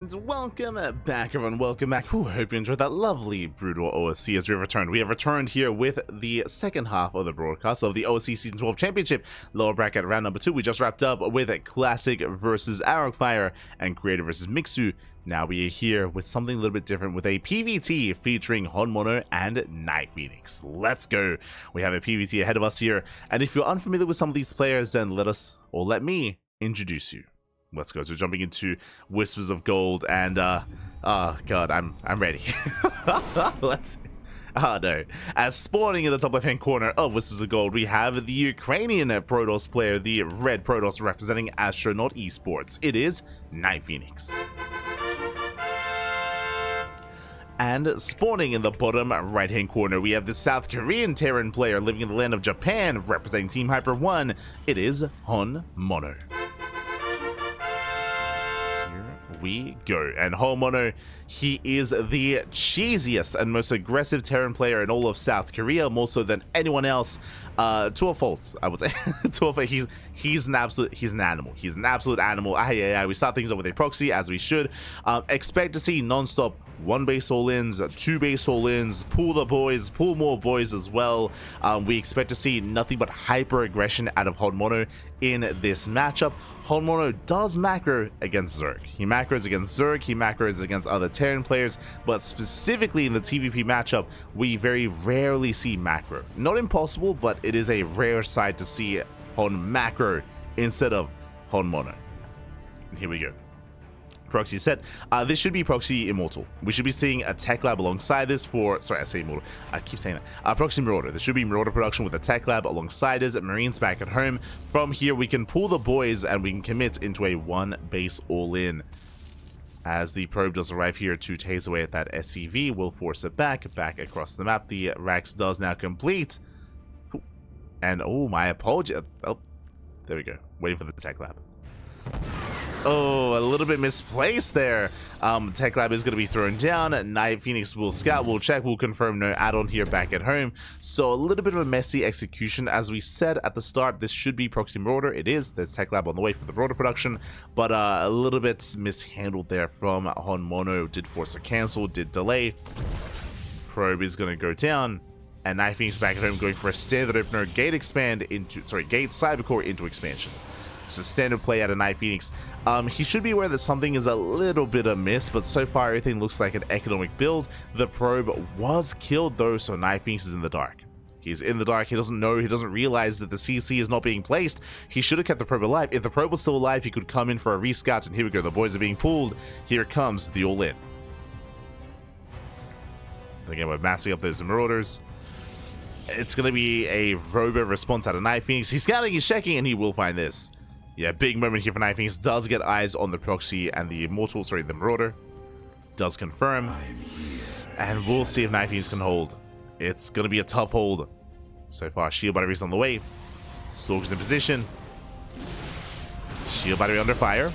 And welcome back, everyone. Welcome back. Whew, hope you enjoyed that lovely brutal OSC as we have returned. We have returned here with the second half of the broadcast of the OSC Season 12 Championship lower bracket round number 2. We just wrapped up with Classic versus Arrowfire and Creative versus Mixu. Now we are here with something a little bit different with a PvT featuring HonMonO and NightPhoenix. Let's go. We have a PvT ahead of us here, and if you're unfamiliar with some of these players, then let me introduce you. Let's go. So jumping into Whispers of Gold, and oh god, I'm ready. No. As spawning in the top left hand corner of Whispers of Gold, we have the Ukrainian Protoss player, the red Protoss representing Astronaut Esports. It is NightPhoenix. And spawning in the bottom right hand corner, we have the South Korean Terran player living in the land of Japan representing Team Hyper 1. It is HonMonO. We go. And HonMonO, he is the cheesiest and most aggressive Terran player in all of South Korea, more so than anyone else, to a fault, I would say. To a fault. He's an animal. He's an absolute animal. We start things up with a proxy, as we should. Expect to see non-stop 1 base all-ins, 2 base all-ins, pull the boys, pull more boys as well. We expect to see nothing but hyper aggression out of HonMonO in this matchup. HonMonO does macro against Zerg. He macros against Zerg, he macros against other Terran players, but specifically in the TvP matchup, we very rarely see macro. Not impossible, but it is a rare sight to see Hon macro instead of HonMonO. And here we go. Proxy set. This should be Proxy Immortal. We should be seeing a Tech Lab alongside this for... Sorry, I say Immortal. I keep saying that. Proxy Marauder. There should be Marauder production with a Tech Lab alongside us. Marines back at home. From here, we can pull the boys and we can commit into a 1 base all-in. As the probe does arrive here to tase away at that SCV, we'll force it back across the map. The Rax does now complete. And, oh, my apologies. Oh, there we go. Waiting for the Tech Lab. Oh, a little bit misplaced there. Tech Lab is going to be thrown down. NightPhoenix will scout, will check, will confirm no add-on here back at home. So a little bit of a messy execution. As we said at the start, this should be Proxy Marauder. It is. There's Tech Lab on the way for the Marauder production, but a little bit mishandled there from HonMonO. Did force a cancel, did delay. Probe is going to go down. And NightPhoenix back at home going for a standard opener, gate Cybercore into expansion. So standard play out of NightPhoenix. He should be aware that something is a little bit amiss, but so far everything looks like an economic build. The probe was killed though, so NightPhoenix is in the dark. He's in the dark. He doesn't know. He doesn't realize that the CC is not being placed. He should have kept the probe alive. If the probe was still alive, he could come in for a rescout, and here we go. The boys are being pulled. Here comes the all-in. Again, we're massing up those Marauders. It's going to be a robo response out of NightPhoenix. He's scouting, he's checking, and he will find this. Yeah, big moment here for NightPhoenix. Does get eyes on the proxy and the Immortal, sorry, the Marauder. Does confirm. And we'll see if NightPhoenix can hold. It's going to be a tough hold. So far, Shield Battery is on the way. Stalker's in position. Shield Battery under fire.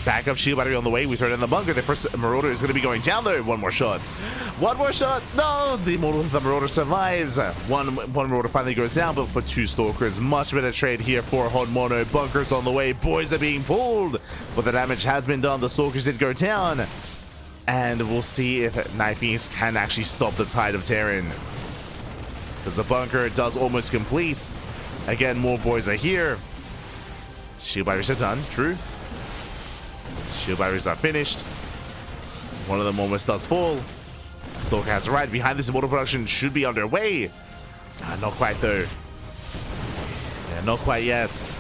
Backup Shield Battery on the way. We throw it in the bunker. The first Marauder is going to be going down though. One more shot. One more shot. No, the Marauder survives. One Marauder finally goes down, but for 2 Stalkers, much better trade here for HonMonO. Bunkers on the way. Boys are being pulled, but the damage has been done. The Stalkers did go down, and we'll see if NightPhoenix can actually stop the tide of Terran, because the bunker does almost complete. Again, more boys are here. Shield batteries are done. True. Shield batteries are finished. One of them almost does fall. Stalker has right behind this. Immortal production should be underway. Not quite though. Yeah, not quite yet.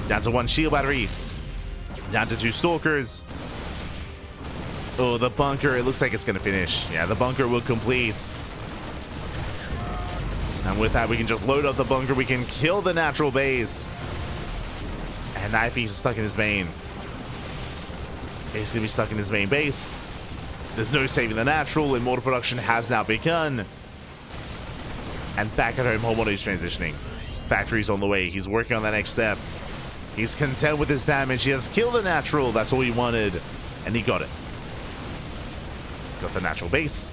Down to 1 shield battery. Down to 2 Stalkers. Oh, the bunker. It looks like it's going to finish. Yeah, the bunker will complete. And with that, we can just load up the bunker. We can kill the natural base. And NightPhoenix is stuck in his main. He's going to be stuck in his main base. There's no saving the natural. Immortal production has now begun. And back at home, HonMonO is transitioning. Factory's on the way. He's working on that next step. He's content with his damage. He has killed the natural. That's all he wanted. And he got it. Got the natural base.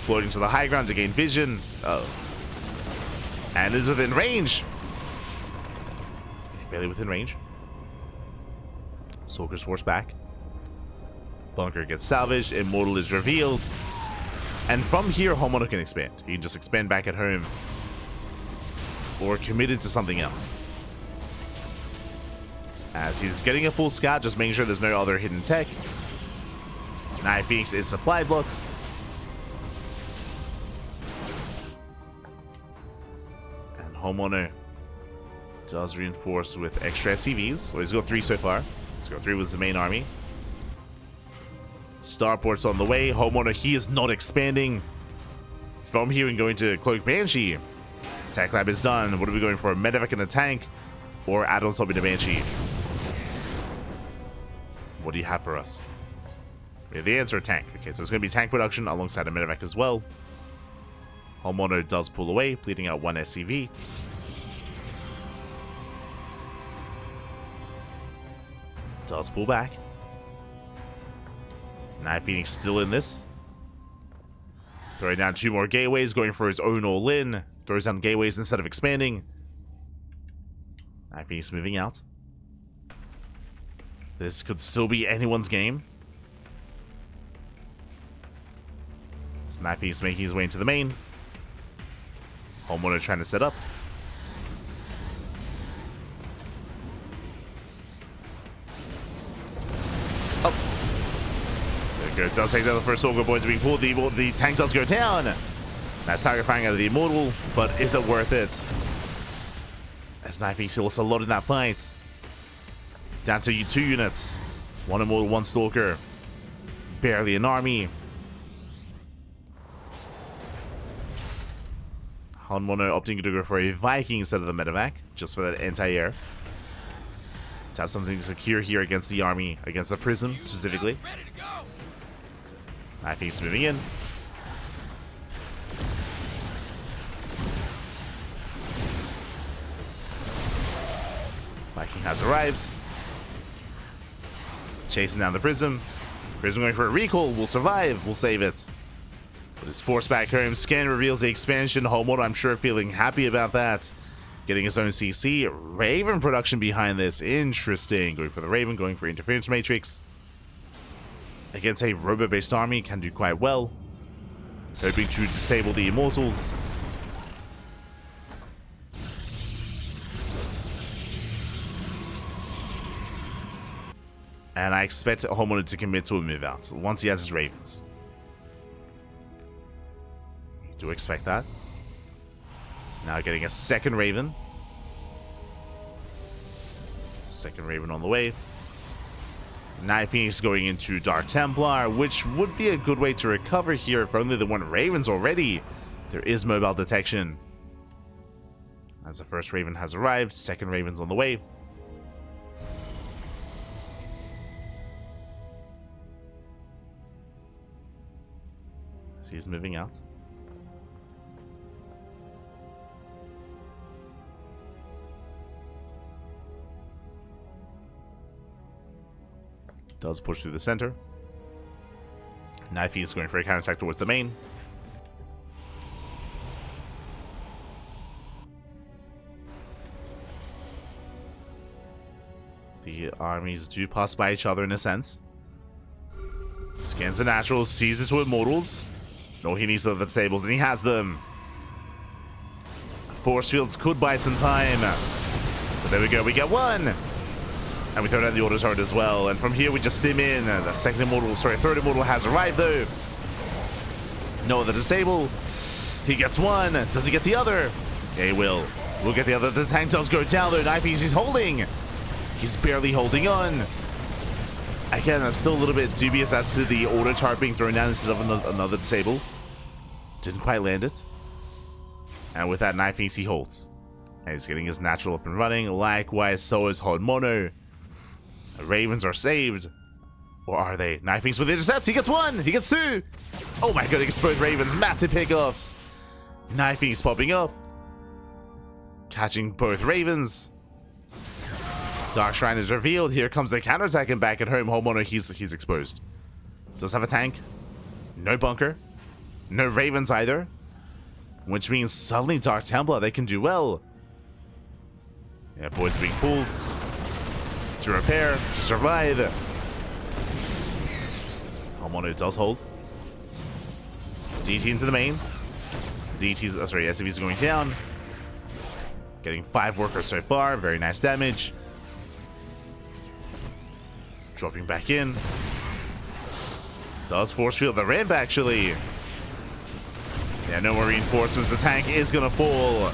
Floating to the high ground to gain vision. Oh. And is within range. Barely within range. Stalker's force back. Bunker gets salvaged. Immortal is revealed. And from here, HonMonO can expand. He can just expand back at home. Or commit it to something else. As he's getting a full scout, just making sure there's no other hidden tech. NightPhoenix is supply blocked. And HonMonO does reinforce with extra SCVs. So he's got 3 so far. He's got 3 with the main army. Starport's on the way. HonMonO, he is not expanding. From here and going to Cloak Banshee. Tech Lab is done. What are we going for? A medevac and a tank? Or add-on top in the Banshee? What do you have for us? We have the answer, tank. Okay, so it's going to be tank production alongside a medevac as well. HonMonO does pull away, bleeding out 1 SCV. Does pull back. NightPhoenix still in this. Throwing down 2 more gateways, going for his own all-in. Throws down gateways instead of expanding. NightPhoenix moving out. This could still be anyone's game. So NightPhoenix making his way into the main. HonMonO trying to set up. Oh. There goes. Does take down the first Sorghum boys being pulled. The tank does go down. That's target firing out of the Immortal, but is it worth it? As NightPhoenix lost a lot in that fight. Down to 2 units. 1 Immortal, 1 Stalker. Barely an army. HonMonO opting to go for a Viking instead of the medevac, just for that anti-air. To have something secure here against the army, against the Prism specifically. NightPhoenix moving in. Viking has arrived. Chasing down the Prism. Prism going for a recall. Will survive. Will save it. But is forced back home. Scan reveals the expansion. HonMonO, I'm sure, feeling happy about that. Getting his own CC. Raven production behind this. Interesting. Going for the Raven. Going for Interference Matrix. Against a robot-based army. Can do quite well. Hoping to disable the Immortals. And I expect HonMonO to commit to a move out once he has his Ravens. Do expect that. Now getting a second Raven. Second Raven on the way. NightPhoenix going into Dark Templar, which would be a good way to recover here if only the 1 Ravens already. There is mobile detection. As the first Raven has arrived, second Raven's on the way. He's moving out. Does push through the center. NightPhoenix is going for a counterattack towards the main. The armies do pass by each other in a sense. Scans the naturals, sees his Immortals. No, he needs the disables, and he has them. Force fields could buy some time. But there we go, we get 1. And we throw down the Auto Turret as well. And from here, we just stim in. The second Immortal, sorry, third Immortal has arrived, though. No other disable. He gets 1. Does he get the other? Yeah, he will. We'll get the other. The tank does go down, though. NightPhoenix is holding. He's barely holding on. Again, I'm still a little bit dubious as to the Auto Turret being thrown down instead of another disable. Didn't quite land it. And with that, NightPhoenix he holds. And he's getting his natural up and running. Likewise, so is HonMonO. The Ravens are saved. Or are they? NightPhoenix with intercept. He gets 1. He gets 2. Oh my god, he gets both Ravens. Massive pickoffs. NightPhoenix popping up. Catching both Ravens. Dark Shrine is revealed. Here comes the counterattack, and back at home, HonMonO, he's exposed. Does have a tank. No bunker. No Ravens either. Which means suddenly Dark Templar, they can do well. Yeah, boys are being pulled. To repair, to survive. HonMonO does hold. DT into the main. DT's, oh, sorry, SCV's going down. Getting 5 workers so far. Very nice damage. Dropping back in. Does force field the ramp, actually. Yeah, no more reinforcements. The tank is going to fall.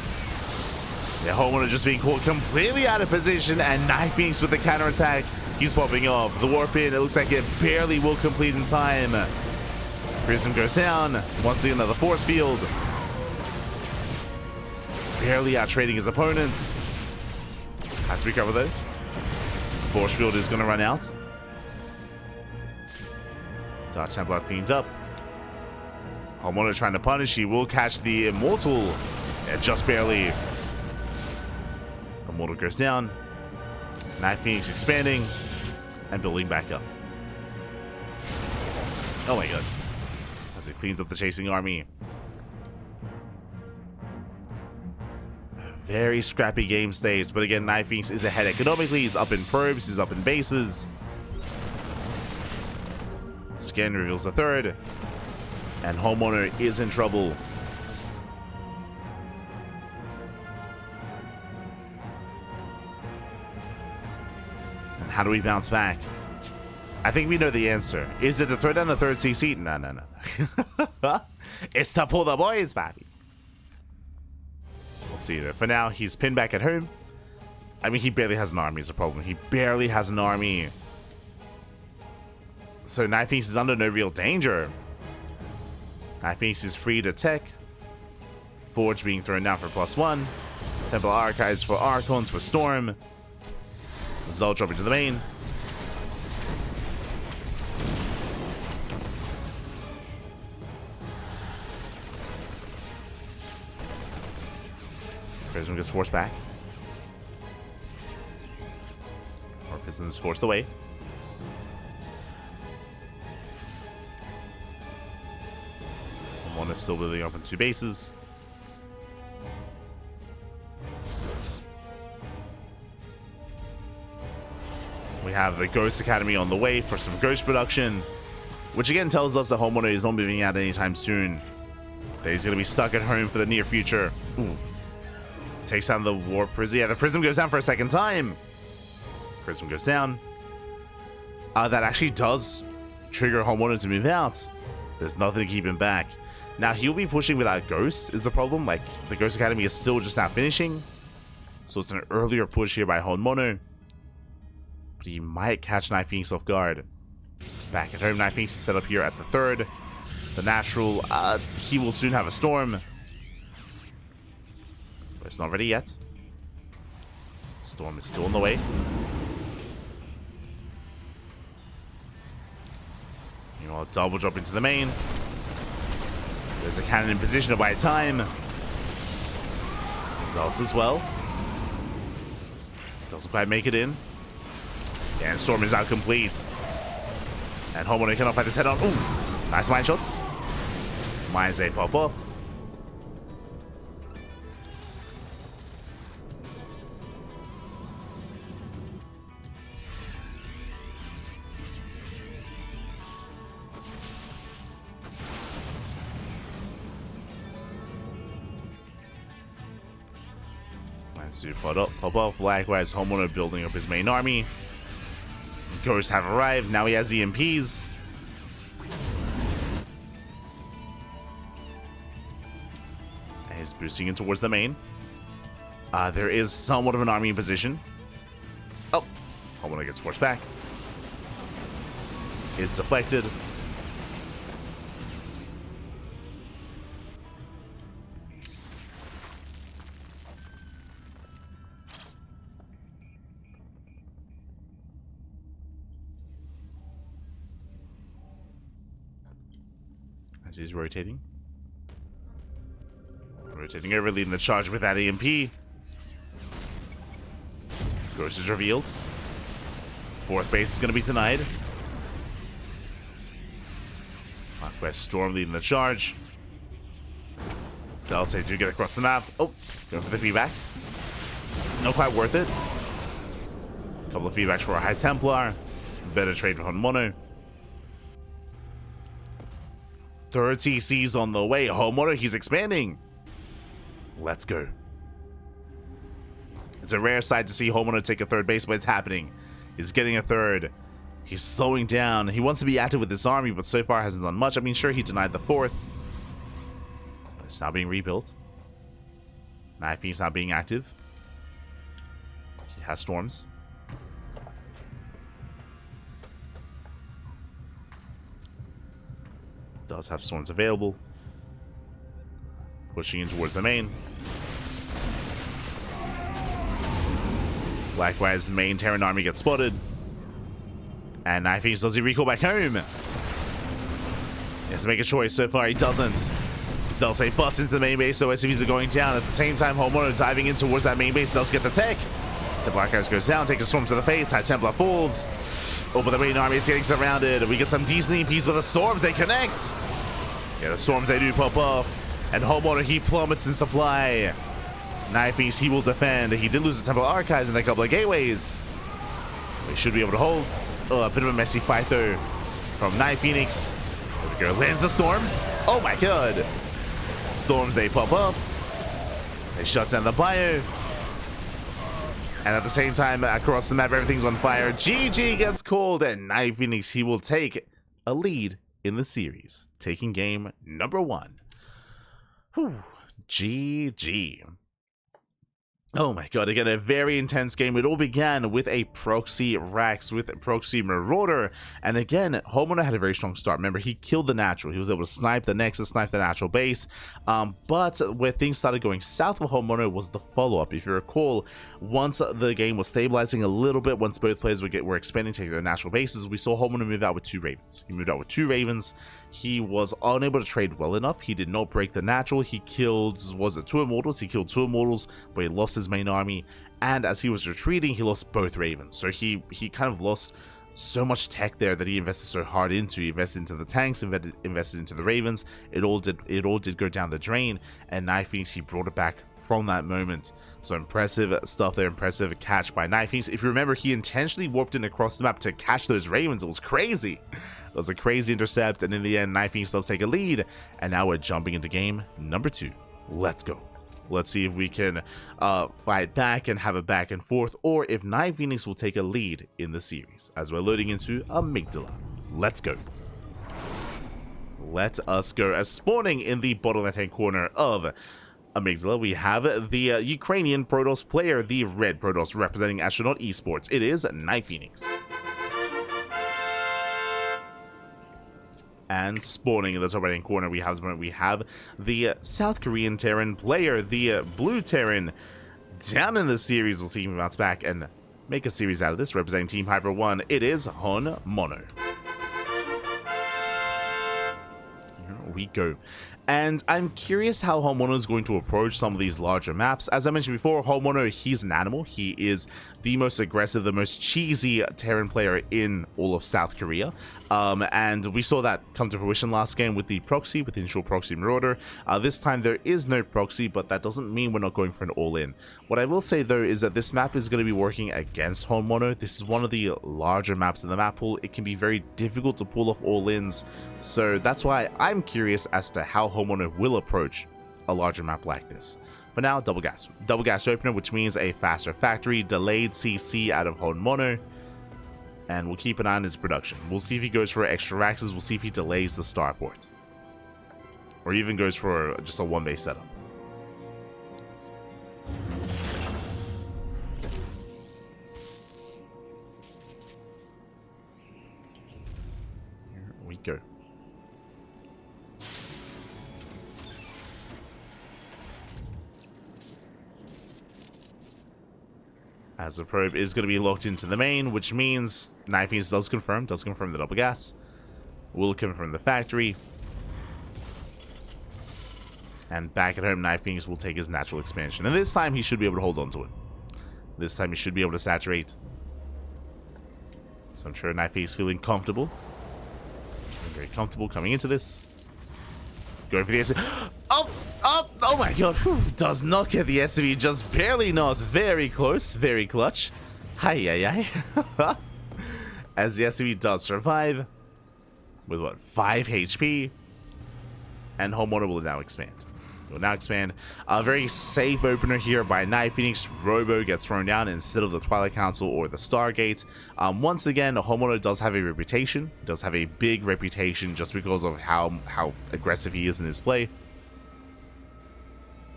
Yeah, HonMonO just being caught completely out of position, and NightPhoenix with the counterattack. He's popping off. The warp in, it looks like it barely will complete in time. Prism goes down. Once again, another force field. Barely out trading his opponents. Has to be covered though. Force field is going to run out. Dark Templar cleaned up. HonMonO trying to punish. He will catch the Immortal. Yeah, just barely. Immortal goes down. NightPhoenix expanding and building back up. Oh my god. As it cleans up the chasing army. Very scrappy game states, but again, NightPhoenix is ahead economically. He's up in probes, he's up in bases. Scan reveals the third, and HonMonO is in trouble. And how do we bounce back? I think we know the answer. Is it to throw down the third CC? No, no, no. It's to pull the boys, baby. We'll see there. For now, he's pinned back at home. I mean, he barely has an army is a problem. He barely has an army. So NightPhoenix is under no real danger. NightPhoenix is free to tech. Forge being thrown down for +1. Temple Archives for Archons for Storm. Zul dropping to the main. Prism gets forced back. Or Prism is forced away. One is still building up in 2 bases. We have the Ghost Academy on the way for some Ghost production, which again tells us that HonMonO is not moving out anytime soon. That he's going to be stuck at home for the near future. Ooh. Takes down the Warp Prism. Yeah, the Prism goes down for a second time. Prism goes down. That actually does trigger HonMonO to move out. There's nothing to keep him back. Now, he'll be pushing without Ghost is the problem. Like, the Ghost Academy is still just now finishing. So it's an earlier push here by HonMonO. But he might catch NightPhoenix off guard. Back at home, NightPhoenix is set up here at the third. The natural, he will soon have a storm. But it's not ready yet. Storm is still on the way. Meanwhile, double drop into the main. There's a cannon in position to buy time. Results as well. Doesn't quite make it in. Yeah, and Storm is now complete. And HonMonO cannot fight his head on. Ooh, nice mine shots. Mines a pop off. To pop off. Likewise, HonMonO building up his main army. Ghosts have arrived. Now he has EMPs. And he's boosting in towards the main. There is somewhat of an army in position. Oh, HonMonO gets forced back. Is deflected. As he's rotating. Rotating over, leading the charge with that EMP. Ghost is revealed. Fourth base is going to be denied. West Storm leading the charge. Cell say do get across the map. Oh, going for the feedback. Not quite worth it. A couple of feedbacks for a High Templar. Better trade with HonMonO. 30 Cs on the way. HonMonO, he's expanding. Let's go. It's a rare sight to see HonMonO take a third base, but it's happening. He's getting a third. He's slowing down. He wants to be active with his army, but so far hasn't done much. I mean, sure, he denied the fourth. But it's now being rebuilt. NightPhoenix now being active. He has storms. Does have storms available. Pushing in towards the main. Likewise, main Terran army gets spotted. And NightPhoenix does he recall back home? He has to make a choice. So far, he doesn't. Zellsafe busts into the main base, so SCVs are going down. At the same time, HonMonO diving in towards that main base does get the tech. Templar Archives goes down, takes a storm to the face. High Templar falls. Oh, but the main army is getting surrounded. We get some decent EPs, but the storms, they connect. Yeah, the storms, they do pop off. And HonMonO, he plummets in supply. NightPhoenix, he will defend. He did lose the Templar Archives in a couple of gateways. They should be able to hold. Oh, a bit of a messy fight, though, from NightPhoenix. There we go. Lands the storms. Oh, my God. Storms, they pop up. They shut down the bio. And at the same time, across the map, everything's on fire. GG gets called, and NightPhoenix, he will take a lead in the series, taking game number 1. Whew. GG. Oh my God, again, a very intense game. It all began with a proxy Rax, with a proxy Marauder. And again, HonMonO had a very strong start. Remember, he killed the natural. He was able to snipe the Nexus, snipe the natural base. But where things started going south for HonMonO was the follow-up. If you recall, once the game was stabilizing a little bit, once both players were expanding, taking their natural bases, we saw HonMonO move out with 2 Ravens. He moved out with 2 Ravens. He was unable to trade well enough. He did not break the natural. He killed, was it 2 Immortals? He killed 2 Immortals, but he lost his main army, and as he was retreating, he lost both Ravens. So he kind of lost so much tech there that he invested so hard into. He invested into the tanks, invested into the Ravens. It all did go down the drain, and NightPhoenix, he brought it back from that moment. So impressive stuff there, impressive catch by NightPhoenix. If you remember, he intentionally warped in across the map to catch those Ravens. It was crazy. It was a crazy intercept, and in the end, NightPhoenix does take a lead, and now we're jumping into game number 2. Let's go. Let's see if we can fight back and have a back and forth, or if NightPhoenix will take a lead in the series as we're loading into Amygdala. Let's go. Let us go. As spawning in the bottom left-hand corner of Amygdala, we have the Ukrainian Protoss player, the red Protoss representing Astronaut Esports. It is NightPhoenix. And spawning in the top right-hand corner, we have the South Korean Terran player, the blue Terran, down in the series. We'll see him bounce back and make a series out of this, representing Team Hyper 1. It is HonMonO. Here we go. And I'm curious how HonMonO is going to approach some of these larger maps. As I mentioned before, HonMonO, he's an animal. He is the most aggressive, the most cheesy Terran player in all of South Korea. And we saw that come to fruition last game with the proxy, with the initial proxy Marauder. This time there is no proxy, but that doesn't mean we're not going for an all-in. What I will say though is that this map is going to be working against HonMonO. This is one of the larger maps in the map pool. It can be very difficult to pull off all-ins. So that's why I'm curious as to how HonMonO will approach a larger map like this. For now, double gas opener, which means a faster factory, delayed CC out of HonMonO, and we'll keep an eye on his production. We'll see if he goes for extra Raxes. We'll see if he delays the starport, or even goes for just a 1-base setup. Here we go. As the probe is going to be locked into the main, which means NightPhoenix does confirm the double gas. Will confirm the factory. And back at home, NightPhoenix will take his natural expansion. And this time, he should be able to hold on to it. This time, he should be able to saturate. So I'm sure NightPhoenix feeling comfortable. Very comfortable coming into this. Going for the SCV. Oh my God. Whew. Does not get the SCV, just barely nods. Very close, very clutch. Hi. As the SCV does survive with what, 5 HP. and HonMonO will now expand. It will now expand. A very safe opener here by NightPhoenix. Robo gets thrown down instead of the Twilight Council or the Stargate. Once again, HonMonO does have a reputation. Does have a big reputation just because of how aggressive he is in his play.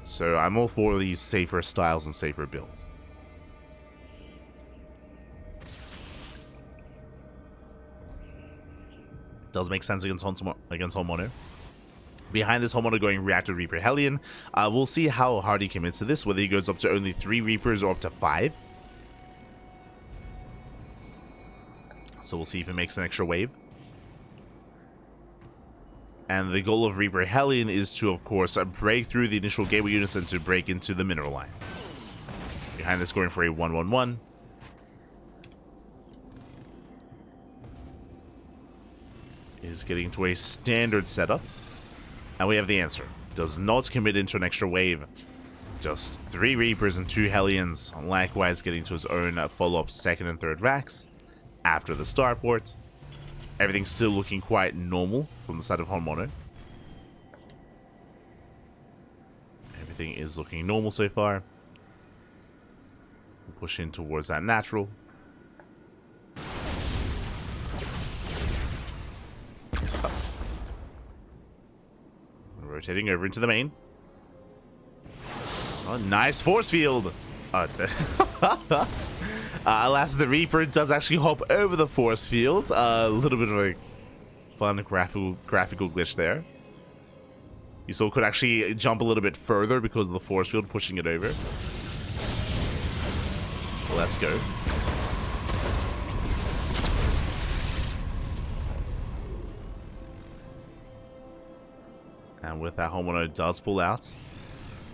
So I'm all for these safer styles and safer builds. Does make sense against HonMonO. Behind this, HonMonO going Reactor Reaper Hellion. We'll see how hard he commits to this, whether he goes up to only 3 Reapers or up to 5. So we'll see if it makes an extra wave. And the goal of Reaper Hellion is to, of course, break through the initial gateway units and to break into the mineral line. Behind this, going for a 1-1-1. Is getting to a standard setup. And we have the answer. Does not commit into an extra wave. Just 3 Reapers and 2 Hellions. Likewise, getting to his own follow-up 2nd and 3rd racks after the starport. Everything's still looking quite normal from the side of HonMonO. Everything is looking normal so far. We'll push in towards that natural. Rotating over into the main. Oh, nice force field. Alas, the Reaper does actually hop over the force field. A little bit of a fun graphical glitch there. You saw could actually jump a little bit further because of the force field pushing it over. Let's go. And with that, HonMonO does pull out.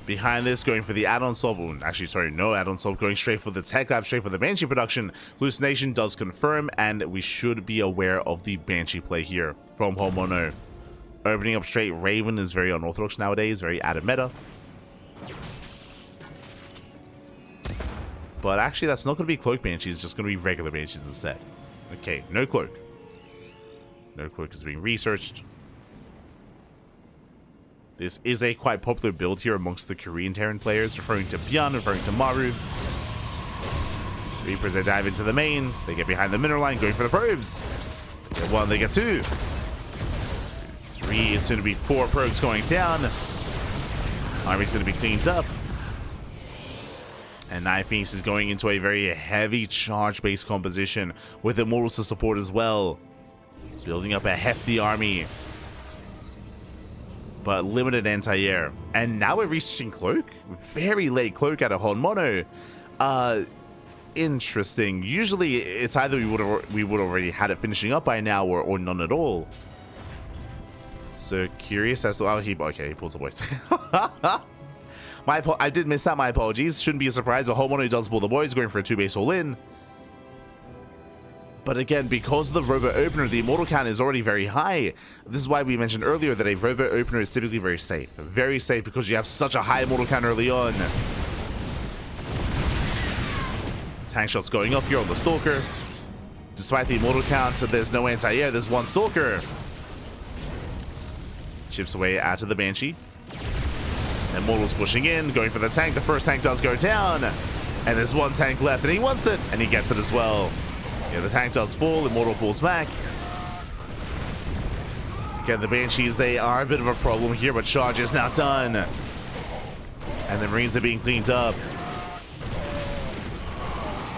Behind this, going for the add-on swap. Actually, sorry, no add-on swap. Going straight for the Tech Lab, straight for the Banshee production. Hallucination does confirm, and we should be aware of the Banshee play here from HonMonO. Opening up straight Raven is very unorthodox nowadays, very out of meta. But actually, that's not going to be Cloak Banshees, it's just going to be regular Banshees instead. Okay, no Cloak. No Cloak is being researched. This is a quite popular build here amongst the Korean Terran players, referring to Byun, referring to Maru. Reapers, they dive into the main. They get behind the mineral line, going for the probes. They get 1, they get 2. 3 is soon to be 4 probes going down. Army's going to be cleaned up. And NightPhoenix is going into a very heavy charge-based composition with Immortals to support as well. Building up a hefty army. But limited anti-air. And now we're researching Cloak. Very late Cloak out of HonMonO. Interesting. Usually it's either we would already had it finishing up by now or none at all. So curious as to he pulls the voice. I did miss out, my apologies. Shouldn't be a surprise, but HonMonO does pull the boys, going for a 2-base all-in. But again, because the Robo Opener, the Immortal count is already very high. This is why we mentioned earlier that a Robo Opener is typically very safe. Very safe because you have such a high Immortal count early on. Tank shots going up here on the Stalker. Despite the Immortal count, there's no anti-air, there's 1 Stalker. Chips away out to the Banshee. Immortals pushing in, going for the tank. The first tank does go down. And there's 1 tank left, and he wants it, and he gets it as well. Yeah, the tank does fall, Immortal pulls back. Again, the Banshees, they are a bit of a problem here, but charge is now done. And the Marines are being cleaned up.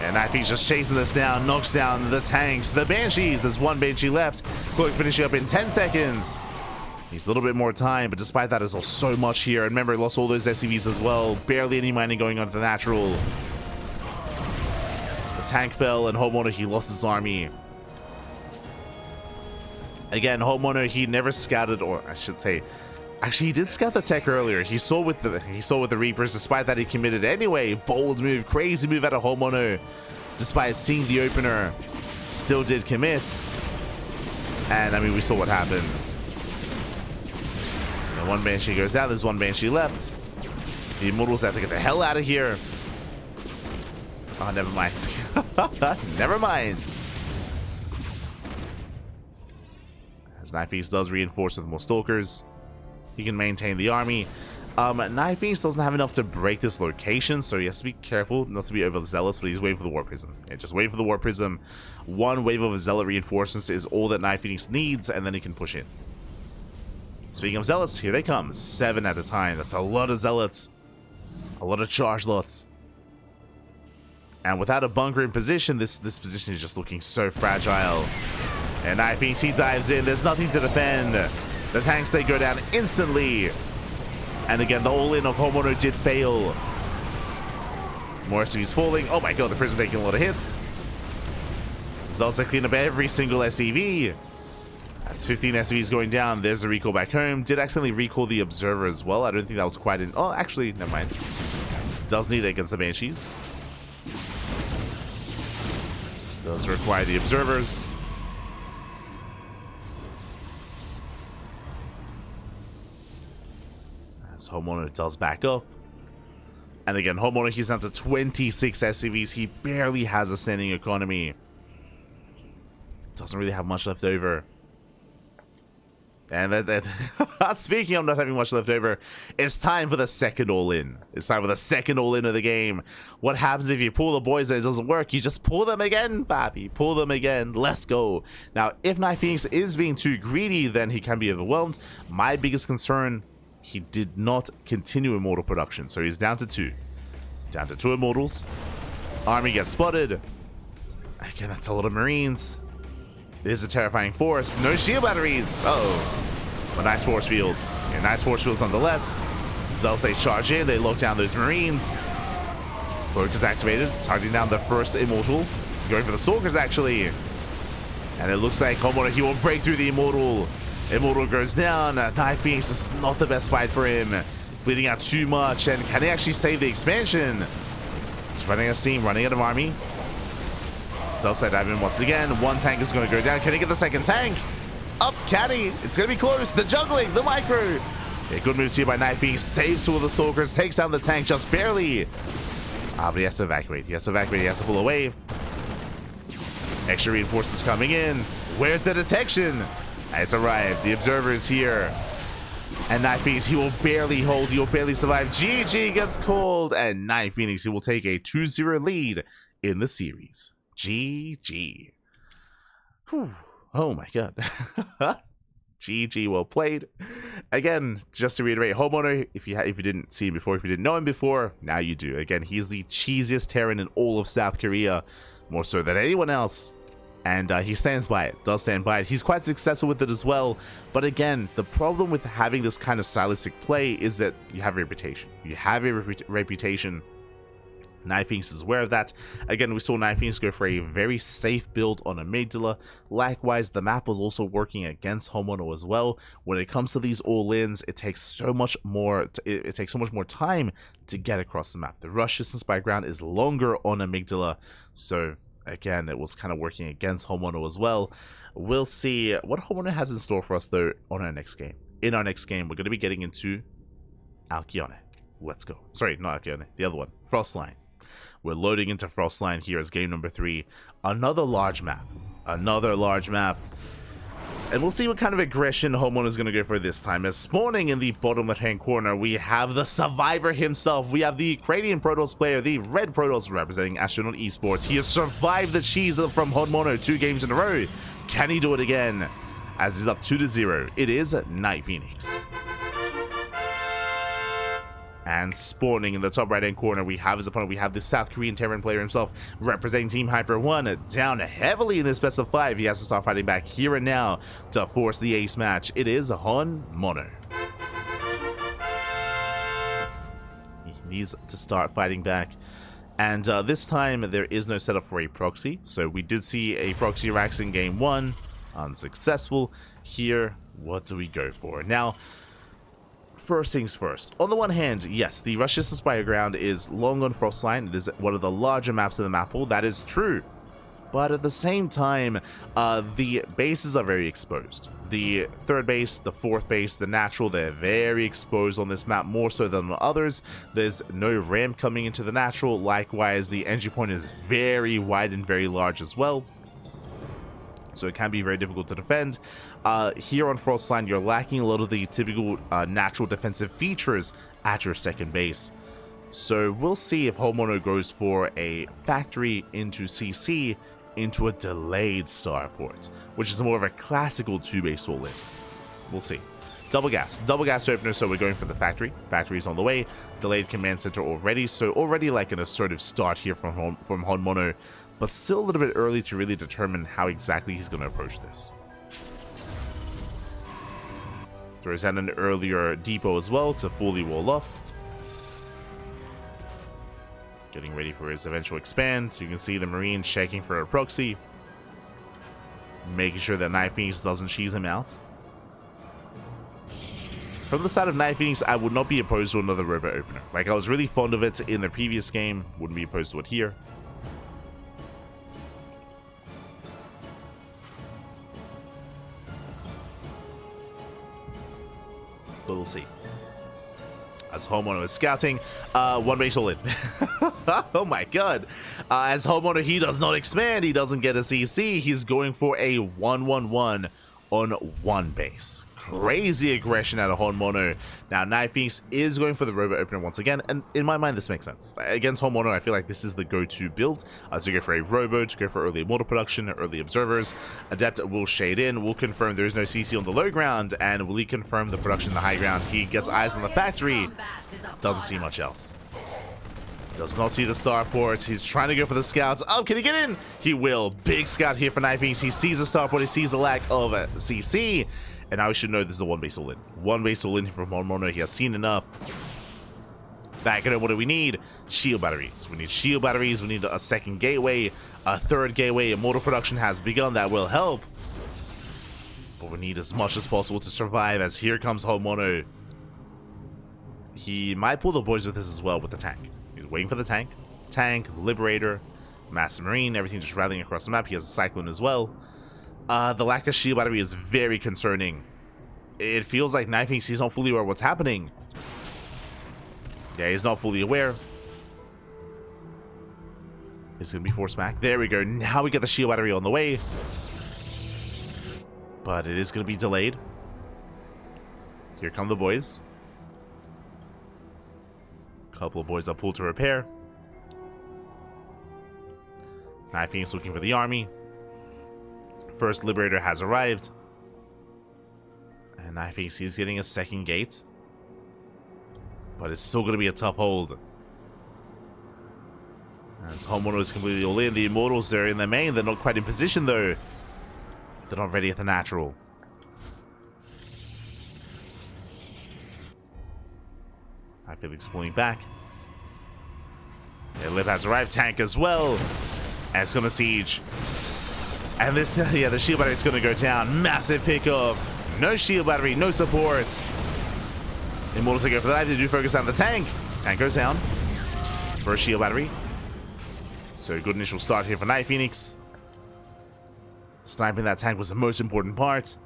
And NightPhoenix just chasing this down, knocks down the tanks, the Banshees. There's 1 Banshee left. Cloak finishing up in 10 seconds. Needs a little bit more time, but despite that, there's so much here. And remember, lost all those SCVs as well. Barely any mining going on to the natural. Tank fell, and HonMonO, he lost his army. Again, HonMonO, he never scouted, or I should say, actually he did scout the tech earlier. He saw with the Reapers. Despite that, he committed anyway. Bold move, crazy move out of HonMonO. Despite seeing the opener, still did commit. And I mean, we saw what happened. And 1 Banshee goes down. There's 1 Banshee left. The Immortals have to get the hell out of here. Oh, never mind. Never mind. As NightPhoenix does reinforce with more Stalkers. He can maintain the army. NightPhoenix doesn't have enough to break this location, so he has to be careful not to be overzealous, but he's waiting for the War Prism. Yeah, just wait for the War Prism. One wave of Zealot reinforcements is all that NightPhoenix needs, and then he can push in. Speaking of Zealots, here they come. 7 at a time. That's a lot of Zealots. A lot of charge lots. And without a bunker in position, this position is just looking so fragile. And NightPhoenix, he dives in. There's nothing to defend. The tanks, they go down instantly. And again, the all-in of HonMonO did fail. More SCVs falling. Oh my god, the Prism taking a lot of hits. Zolta clean up every single SCV. That's 15 SCVs going down. There's the recall back home. Did accidentally recall the Observer as well. I don't think that was quite in... Oh, actually, never mind. Does need it against the Banshees. Does require the Observers. As HonMonO does back up. And again, HonMonO, he's down to 26 SCVs. He barely has a standing economy. Doesn't really have much left over. And speaking of not having much left over, it's time for the second all-in. It's time for the second all-in of the game. What happens if you pull the boys and it doesn't work? You just pull them again, Pappy. Pull them again. Let's go. Now, if NightPhoenix is being too greedy, then he can be overwhelmed. My biggest concern, he did not continue Immortal production. So he's down to 2. Down to 2 Immortals. Army gets spotted. Again, that's a lot of Marines. It is a terrifying force. No shield batteries. Uh-oh. But nice force fields. Yeah, nice force fields nonetheless. Zealots, they charge in. They lock down those Marines. Cloak is activated. Targeting down the first Immortal. Going for the Stalkers, actually. And it looks like HonMonO, he will break through the Immortal. Immortal goes down. NightPhoenix is not the best fight for him. Bleeding out too much. And can he actually save the expansion? He's running out of steam, running out of army. Southside dive in once again. One tank is going to go down. Can he get the second tank? Up, can he? It's going to be close. The juggling, the micro. Yeah, good moves here by NightPhoenix. Saves 2 of the Stalkers. Takes down the tank just barely. But he has to evacuate. He has to evacuate. He has to pull away. Extra reinforcements coming in. Where's the detection? It's arrived. The Observer is here. And NightPhoenix, he will barely hold. He will barely survive. GG gets called. And NightPhoenix, he will take a 2-0 lead in the series. GG. Whew. Oh my god. GG, well played. Again, just to reiterate, HonMonO, if you didn't see him before, if you didn't know him before, now you do. Again, he's the cheesiest Terran in all of South Korea, more so than anyone else. And he stands by it, does stand by it. He's quite successful with it as well. But again, the problem with having this kind of stylistic play is that you have a reputation. You have a reputation. NightPhoenix is aware of that. Again, we saw NightPhoenix go for a very safe build on Amygdala. Likewise, the map was also working against HonMonO as well. When it comes to these all-ins, it takes so much more. It takes so much more time to get across the map. The rush distance by ground is longer on Amygdala, so again, it was kind of working against HonMonO as well. We'll see what HonMonO has in store for us though on our next game. In our next game, we're going to be getting into Alkyone. Let's go. Sorry, not Alkyone. The other one, Frostline. We're loading into Frostline here as game number 3. Another large map. Another large map. And we'll see what kind of aggression HonMonO is going to go for this time. As spawning in the bottom left-hand corner, we have the survivor himself. We have the Ukrainian Protoss player, the Red Protoss, representing Astronaut Esports. He has survived the cheese from HonMonO 2 games in a row. Can he do it again? As he's up 2-0. It is NightPhoenix. And spawning in the top right-hand corner, we have his opponent. We have the South Korean Terran player himself, representing Team Hyper 1, down heavily in this best of 5. He has to start fighting back here and now to force the ace match. It is HonMonO. He needs to start fighting back. And this time, there is no setup for a proxy. So we did see a proxy Rax in game 1. Unsuccessful. Here, what do we go for? Now, first things first. On the one hand, yes, the rush distance by ground is long on Frostline. It is one of the larger maps in the map pool. That is true. But at the same time, the bases are very exposed. The third base, the fourth base, the natural, they're very exposed on this map, more so than others. There's no ramp coming into the natural. Likewise, the entry point is very wide and very large as well. so it can be very difficult to defend. Here on Frostline, you're lacking a lot of the typical natural defensive features at your second base. So we'll see if HonMonO goes for a factory into CC into a delayed starport, which is more of a classical 2-base all-in. We'll see. Double gas opener, so we're going for the factory. Factory's on the way. Delayed command center already, so already like an assertive start here from HonMonO, but still a little bit early to really determine how exactly he's going to approach this. Throws out an earlier depot as well to fully wall up. Getting ready for his eventual expand. So you can see the Marine checking for a proxy. Making sure that NightPhoenix doesn't cheese him out. From the side of NightPhoenix, I would not be opposed to another robot opener. Like, I was really fond of it in the previous game. Wouldn't be opposed to it here. But we'll see. As HonMonO is scouting, one base all in. Oh my god. As HonMonO, he does not expand. He doesn't get a CC. He's going for a 1-1-1 on one base. Crazy aggression out of HonMonO. Now, NightPhoenix is going for the robot opener once again, and in my mind, this makes sense. Against HonMonO, I feel like this is the go-to build. To go for a robo, to go for early immortal production, early observers. Adept will shade in, will confirm there is no CC on the low ground, and will he confirm the production on the high ground. He gets eyes on the factory, doesn't see much else. Does not see the starport. He's trying to go for the scouts. Oh, can he get in? He will. Big scout here for NightPhoenix. He sees the starport. He sees the lack of CC. And now we should know this is a one base all in. One base all in from HonMonO. He has seen enough. Back at it, what do we need? Shield batteries. We need shield batteries. We need a second gateway. A third gateway. Immortal production has begun. That will help. But we need as much as possible to survive, as here comes HonMonO. He might pull the boys with this as well with the tank. He's waiting for the tank. Tank, Liberator, Master Marine, everything just rallying across the map. He has a Cyclone as well. The lack of shield battery is very concerning. It feels like NightPhoenix, he's not fully aware of what's happening. Yeah, he's not fully aware. It's going to be force back. There we go. Now we get the shield battery on the way. But it is going to be delayed. Here come the boys. Couple of boys are pulled to repair. NightPhoenix looking for the army. First Liberator has arrived. And NightPhoenix is getting a second gate. But it's still going to be a tough hold. As HonMonO is completely all in. The Immortals are in their main. They're not quite in position though. They're not ready at the natural. NightPhoenix pulling back. Yeah, Lib has arrived. Tank as well. And it's going to siege. And this, yeah, the shield battery is going to go down. Massive pickup. No shield battery, no support. Immortals go for that. They do focus on the tank. Tank goes down. First shield battery. So good initial start here for NightPhoenix. Sniping that tank was the most important part.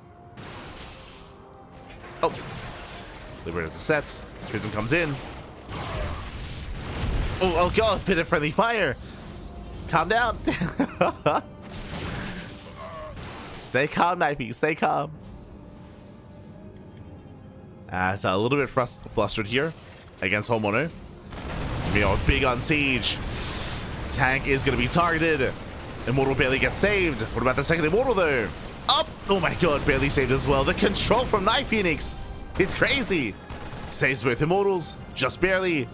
Oh. Liberator's the sets. Prism comes in. Oh god, bit of friendly fire. Calm down. Stay calm, NightPhoenix. Stay calm. It's a little bit flustered here against HonMonO. You know, big on siege. Tank is going to be targeted. Immortal barely gets saved. What about the second Immortal though? Up! Oh my god, barely saved as well. The control from NightPhoenix. It's crazy. Saves both Immortals, just barely.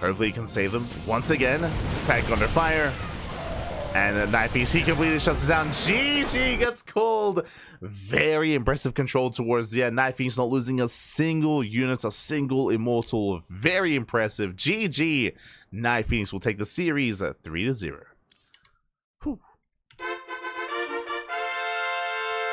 Hopefully he can save them once again. Tank under fire. And NightPhoenix, he completely shuts it down. GG gets called. Very impressive control towards the end. NightPhoenix not losing a single unit, a single Immortal. Very impressive. GG. NightPhoenix will take the series at 3-0. Whew.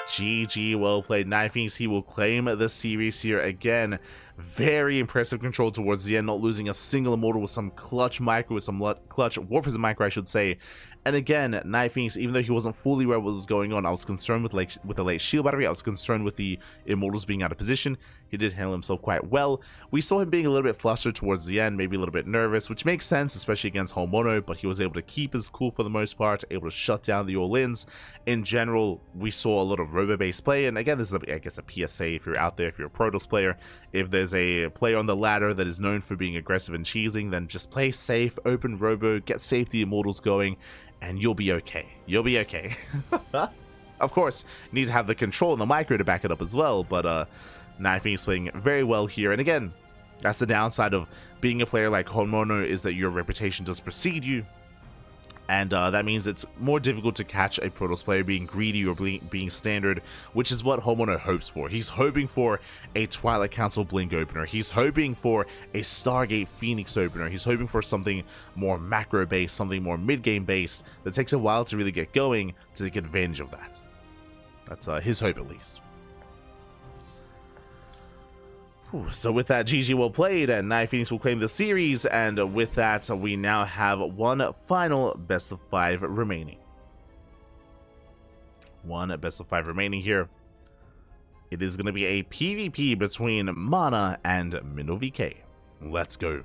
GG, well played. NightPhoenix, he will claim the series here again. Very impressive control towards the end, not losing a single Immortal with some clutch micro, with some clutch War Prism micro, I should say. And again, NightPhoenix, even though he wasn't fully aware of what was going on, I was concerned with the late shield battery. I was concerned with the Immortals being out of position. He did handle himself quite well. We saw him being a little bit flustered towards the end, maybe a little bit nervous, which makes sense, especially against HonMonO, but he was able to keep his cool for the most part, able to shut down the all-ins. In general, we saw a lot of robo-based play, and again, this is, I guess, a PSA if you're out there, if you're a Protoss player. If there's a player on the ladder that is known for being aggressive and cheesing, then just play safe, open robo, get safety Immortals going, and you'll be okay. You'll be okay. Of course, you need to have the control and the micro to back it up as well, but NightPhoenix playing very well here. And again, that's the downside of being a player like HonMonO, is that your reputation does precede you. And that means it's more difficult to catch a Protoss player being greedy or being standard, which is what HonMonO hopes for. He's hoping for a Twilight Council Blink opener. He's hoping for a Stargate Phoenix opener. He's hoping for something more macro-based, something more mid-game based that takes a while to really get going to take advantage of that. That's his hope, at least. So with that, GG well played, and NightPhoenix will claim the series, and with that, we now have one final best of 5 remaining. One best of 5 remaining here. It is going to be a PvP between Mana and MinoVK. Let's go.